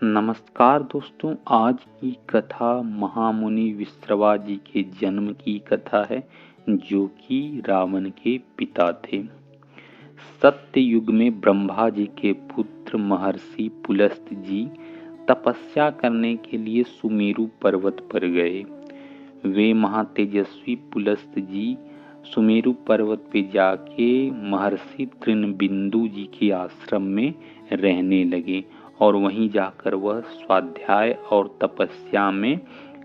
नमस्कार दोस्तों, आज की कथा महामुनि विश्रवा जी के जन्म की कथा है, जो कि रावण के पिता थे। सत्य युग में ब्रह्मा जी के पुत्र महर्षि पुलस्त जी तपस्या करने के लिए सुमेरु पर्वत पर गए। वे महातेजस्वी पुलस्त जी सुमेरु पर्वत पे जाके महर्षि तृणबिंदु जी के आश्रम में रहने लगे और वहीं जाकर वह स्वाध्याय और तपस्या में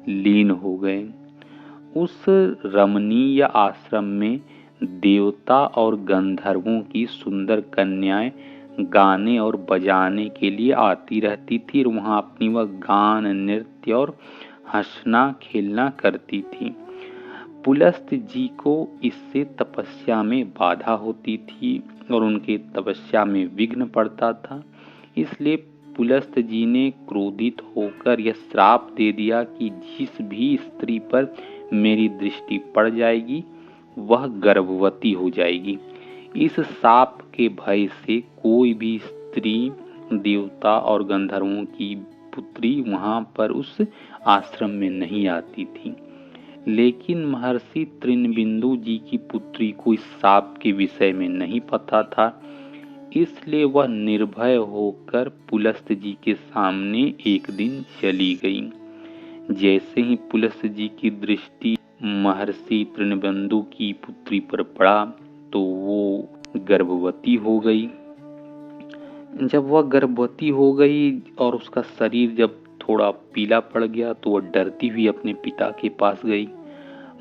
लीन हो गए। उस रमणीय आश्रम में देवता और गंधर्वों की सुंदर कन्याएं गाने और बजाने के लिए आती रहती थी और वहां अपनी वह गान, नृत्य और हंसना खेलना करती थी। पुलस्त जी को इससे तपस्या में बाधा होती थी और उनके तपस्या में विघ्न पड़ता था। इसलिए पुलस्त जी ने क्रोधित होकर यह श्राप दे दिया कि जिस भी स्त्री पर मेरी दृष्टि पड़ जाएगी वह गर्भवती हो जाएगी। इस शाप के भय से कोई भी स्त्री देवता और गंधर्वों की पुत्री वहां पर उस आश्रम में नहीं आती थी। लेकिन महर्षि तृणबिंदु जी की पुत्री को इस शाप के विषय में नहीं पता था, इसलिए वह निर्भय होकर पुलस्त जी के सामने एक दिन चली गई। जैसे ही पुलस्त जी की दृष्टि महर्षि तृणबिंदु की पुत्री पर पड़ा तो वो गर्भवती हो गई। जब वह गर्भवती हो गई और उसका शरीर जब थोड़ा पीला पड़ गया तो वह डरती हुई अपने पिता के पास गई।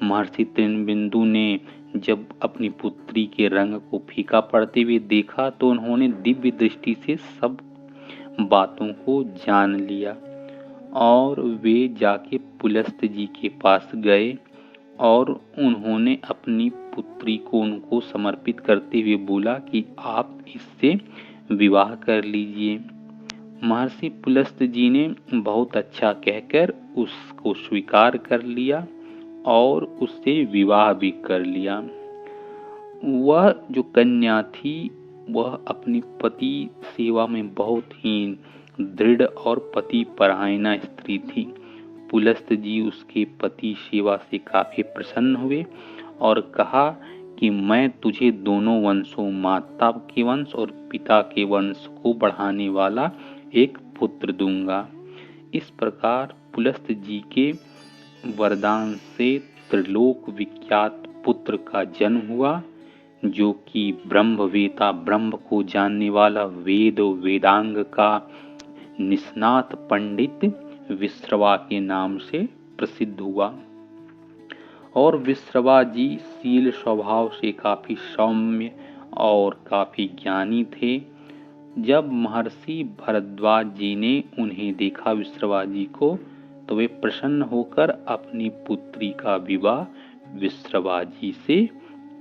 महर्षि तृणबिंदु ने जब अपनी पुत्री के रंग को फीका पड़ते हुए देखा तो उन्होंने दिव्य दृष्टि से सब बातों को जान लिया और वे जाके पुलस्त जी के पास गए और उन्होंने अपनी पुत्री को उनको समर्पित करते हुए बोला कि आप इससे विवाह कर लीजिए। महर्षि पुलस्त जी ने बहुत अच्छा कहकर उसको स्वीकार कर लिया और उससे विवाह भी कर लिया। वह जो कन्या थी वह अपनी पति सेवा में बहुत ही दृढ़ और पति परायणा स्त्री थी। पुलस्त जी उसके पति सेवा से काफी प्रसन्न हुए और कहा कि मैं तुझे दोनों वंशों, माता के वंश और पिता के वंश को बढ़ाने वाला एक पुत्र दूंगा। इस प्रकार पुलस्त जी के वरदान से त्रिलोक विख्यात पुत्र का जन्म हुआ, जो कि ब्रह्मवेता, ब्रह्म को जानने वाला, वेद वेदांग का निष्णात पंडित विश्रवा के नाम से प्रसिद्ध हुआ। और विश्रवा जी शील स्वभाव से काफी सौम्य और काफी ज्ञानी थे। जब महर्षि भरद्वाज जी ने उन्हें देखा, विश्रवा जी को, तो वे प्रसन्न होकर अपनी पुत्री का विवाह विश्रवा जी से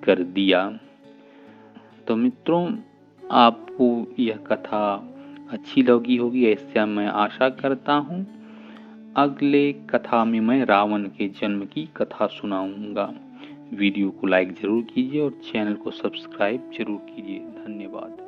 कर दिया। तो मित्रों, आपको यह कथा अच्छी लगी होगी, ऐसा मैं आशा करता हूँ। अगले कथा में मैं रावण के जन्म की कथा सुनाऊंगा। वीडियो को लाइक जरूर कीजिए और चैनल को सब्सक्राइब जरूर कीजिए। धन्यवाद।